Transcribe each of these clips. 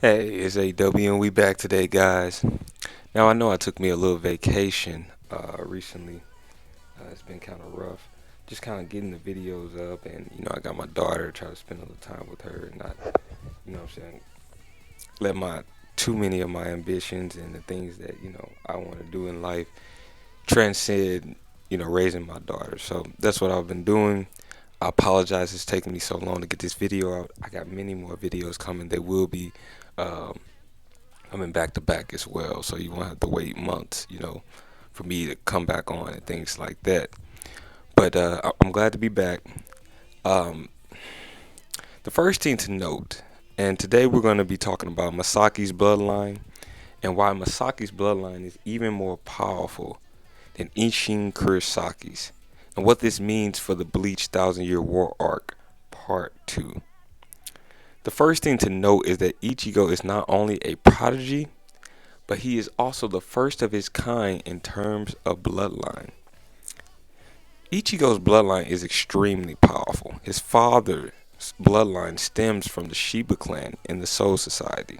Hey, it's AW and we back today, guys. Now I know I took me a little vacation recently. It's been kind of rough, just kind of getting the videos up, and I got my daughter. Try to spend a little time with her, and not, what I'm saying, let my too many of my ambitions and the things that I want to do in life transcend raising my daughter. So that's what I've been doing. I apologize it's taking me so long to get this video out. I got many more videos coming. They will be um, coming back to back as well, so you won't have to wait months, for me to come back on and things like that. But I'm glad to be back. Um, the first thing to note, and today we're going to be talking about Masakis Bloodline and why Masakis Bloodline is even more powerful than Isshin Kurisaki's, and what this means for the Bleach Thousand Year War Arc Part 2. The first thing to note is that Ichigo is not only a prodigy, but he is also the first of his kind in terms of bloodline. Ichigo's bloodline is extremely powerful. His father's bloodline stems from the Shiba clan in the Soul Society.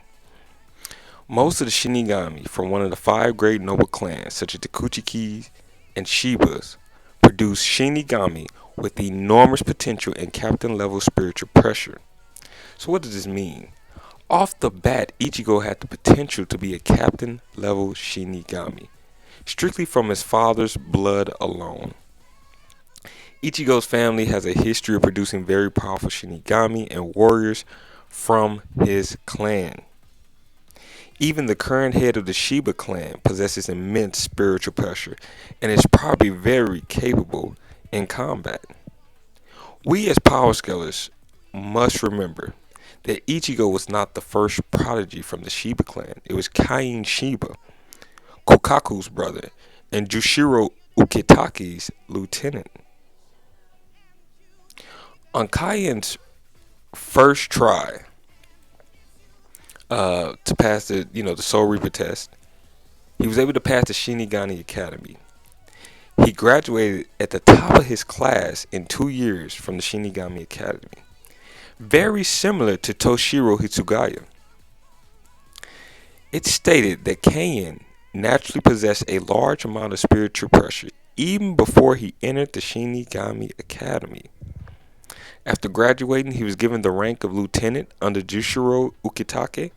Most of the Shinigami from one of the five great noble clans, such as the Kuchikis and Shibas, produce Shinigami with enormous potential and captain level spiritual pressure. So what does this mean? Off the bat, Ichigo had the potential to be a captain level Shinigami, strictly from his father's blood alone. Ichigo's family has a history of producing very powerful Shinigami and warriors from his clan. Even the current head of the Shiba clan possesses immense spiritual pressure and is probably very capable in combat. We as power scalers must remember that Ichigo was not the first prodigy from the Shiba clan. It was Kain Shiba, Kokaku's brother, and Jushiro Ukitaki's lieutenant. On Kain's first try to pass the Soul Reaper test, he was able to pass the Shinigami Academy. He graduated at the top of his class in 2 years from the Shinigami Academy. Very similar to Toshiro Hitsugaya. It's stated that Kain naturally possessed a large amount of spiritual pressure even before he entered the Shinigami Academy. After graduating, he was given the rank of lieutenant under Jushiro Ukitake.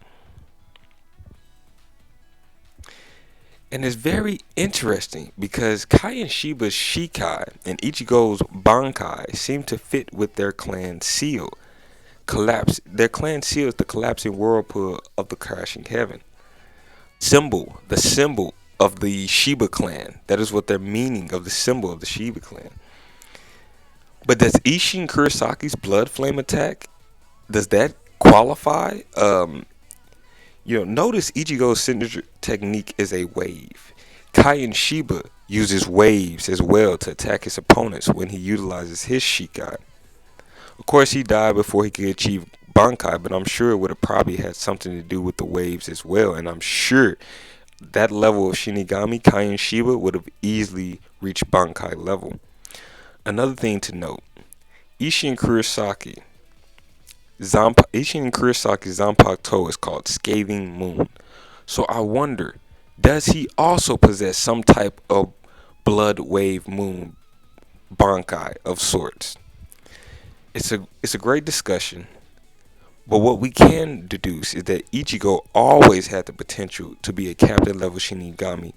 And it's very interesting because Kain Shiba's Shikai and Ichigo's Bankai seem to fit with their clan seal. Their clan seal is the collapsing whirlpool of the crashing heaven. The symbol of the Shiba clan. That is what their meaning of the symbol of the Shiba clan. But does Isshin Kurisaki's blood flame attack, does that qualify? Notice Ichigo's signature technique is a wave. Kain Shiba uses waves as well to attack his opponents when he utilizes his Shikai. Of course, he died before he could achieve Bankai, but I'm sure it would have probably had something to do with the waves as well. And I'm sure that level of Shinigami, Kain Shiba, would have easily reached Bankai level. Another thing to note, Isshin Kurisaki's Zanpakuto is called Scathing Moon. So I wonder, does he also possess some type of blood wave moon Bankai of sorts? It's a great discussion, but what we can deduce is that Ichigo always had the potential to be a captain level Shinigami,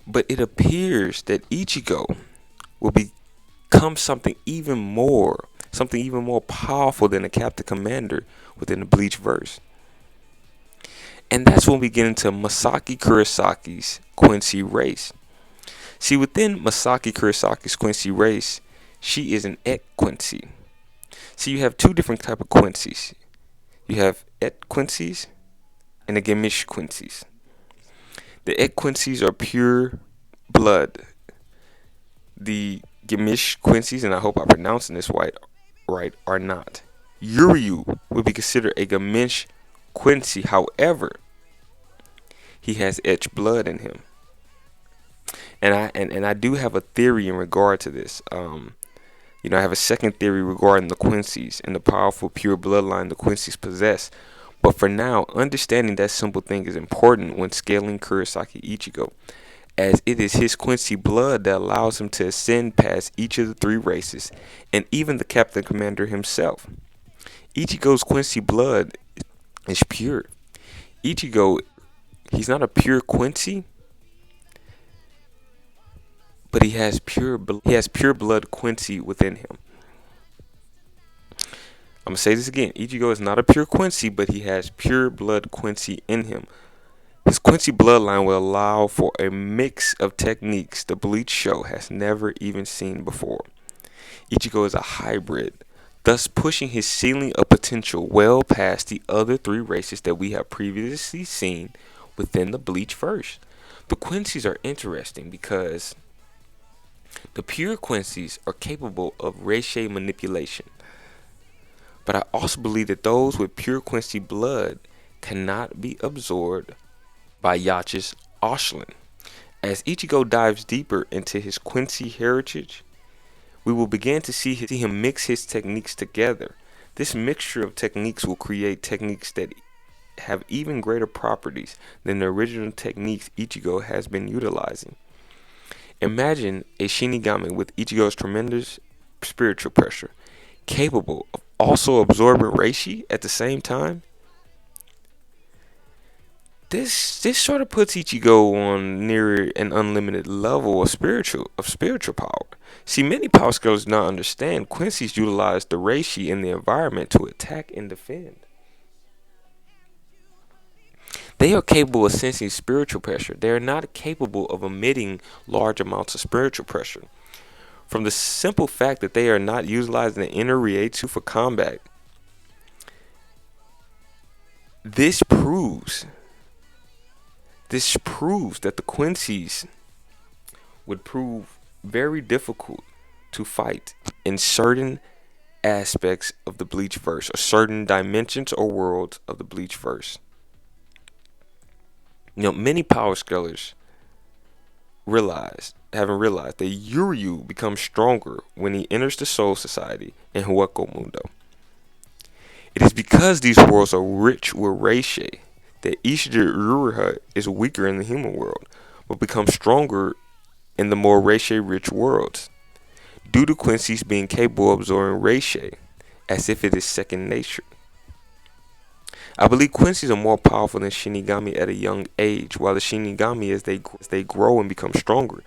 but it appears that Ichigo will become something even more powerful than a captain commander within the Bleach verse. And that's when we get into Masaki Kurisaki's Quincy race. See, within Masaki Kurisaki's Quincy race, she is an Et Quincy. See, you have two different type of Quincy's. You have Et Quincy's and the Gemish Quincy's. The Et Quincy's are pure blood. The Gemish Quincy's, and I hope I'm pronouncing this right, are not. Yuryu would be considered a Gemish Quincy. However, he has etched blood in him. And I do have a theory in regard to this. I have a second theory regarding the Quincy's and the powerful pure bloodline the Quincy's possess. But for now, understanding that simple thing is important when scaling Kurosaki Ichigo, as it is his Quincy blood that allows him to ascend past each of the three races, and even the Captain Commander himself. Ichigo's Quincy blood is pure. Ichigo, he's not a pure Quincy, but he has pure blood Quincy within him. I'm gonna say this again. Ichigo is not a pure Quincy, but he has pure blood Quincy in him. His Quincy bloodline will allow for a mix of techniques the Bleach show has never even seen before. Ichigo is a hybrid, thus pushing his ceiling of potential well past the other three races that we have previously seen within the Bleach verse. The Quincy's are interesting because the pure Quincy's are capable of Reishi manipulation. But I also believe that those with pure Quincy blood cannot be absorbed by Yachi's Oshlin. As Ichigo dives deeper into his Quincy heritage, we will begin to see him mix his techniques together. This mixture of techniques will create techniques that have even greater properties than the original techniques Ichigo has been utilizing. Imagine a Shinigami with Ichigo's tremendous spiritual pressure, capable of also absorbing Reishi at the same time. This sort of puts Ichigo on near an unlimited level of spiritual power. See, many power scholars do not understand Quincy's utilize the Reishi in the environment to attack and defend. They are capable of sensing spiritual pressure. They are not capable of emitting large amounts of spiritual pressure. From the simple fact that they are not utilizing the inner Rietsu for combat, this proves that the Quincy's would prove very difficult to fight in certain aspects of the Bleach verse, or certain dimensions or worlds of the Bleach verse. Many power scholars haven't realized that Yuryu becomes stronger when he enters the Soul Society in Hueco Mundo. It is because these worlds are rich with Reishi that Ishida Uruha is weaker in the human world, but becomes stronger in the more Reishi-rich worlds, due to Quincy's being capable of absorbing Reishi as if it is second nature. I believe Quincy's are more powerful than Shinigami at a young age, while the Shinigami, as they grow and become stronger,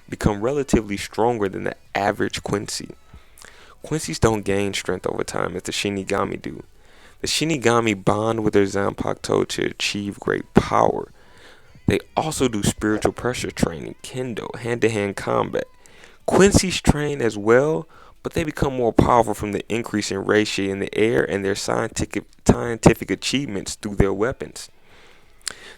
become relatively stronger than the average Quincy. Quincy's don't gain strength over time as the Shinigami do. The Shinigami bond with their Zanpakuto to achieve great power. They also do spiritual pressure training, kendo, hand-to-hand combat. Quincy's train as well, but they become more powerful from the increase in Reishi in the air and their scientific achievements through their weapons.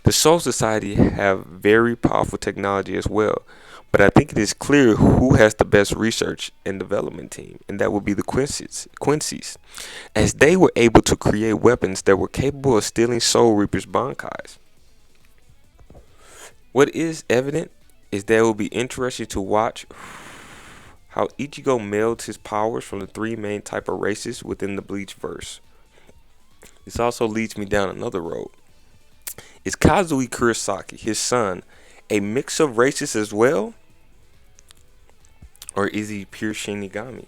The Soul Society have very powerful technology as well, but I think it is clear who has the best research and development team, and that would be the Quincy's, as they were able to create weapons that were capable of stealing Soul Reaper's Bankais. What is evident is that it will be interesting to watch how Ichigo melds his powers from the three main type of races within the Bleach verse. This also leads me down another road. Is Kazui Kurosaki, his son, a mix of races as well? Or is he pure Shinigami?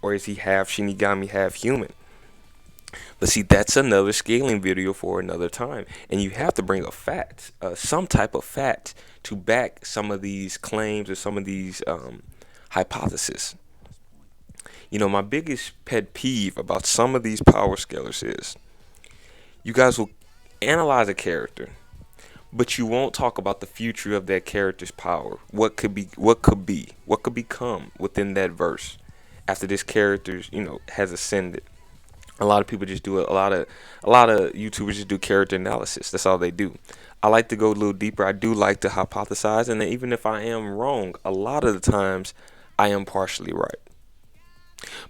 Or is he half Shinigami, half human? But see, that's another scaling video for another time. And you have to bring a fact, some type of fact, to back some of these claims or some of these hypotheses. My biggest pet peeve about some of these power scalers is you guys will analyze a character, but you won't talk about the future of that character's power. What could become within that verse after this character, has ascended. A lot of people just do a lot of YouTubers just do character analysis. That's all they do. I like to go a little deeper. I do like to hypothesize, and even if I am wrong, a lot of the times I am partially right.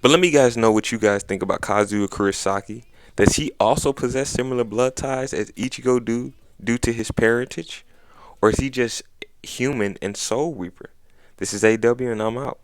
But let me guys know what you guys think about Kazuya Kurosaki. Does he also possess similar blood ties as Ichigo do due to his parentage? Or is he just human and Soul Reaper? This is AW and I'm out.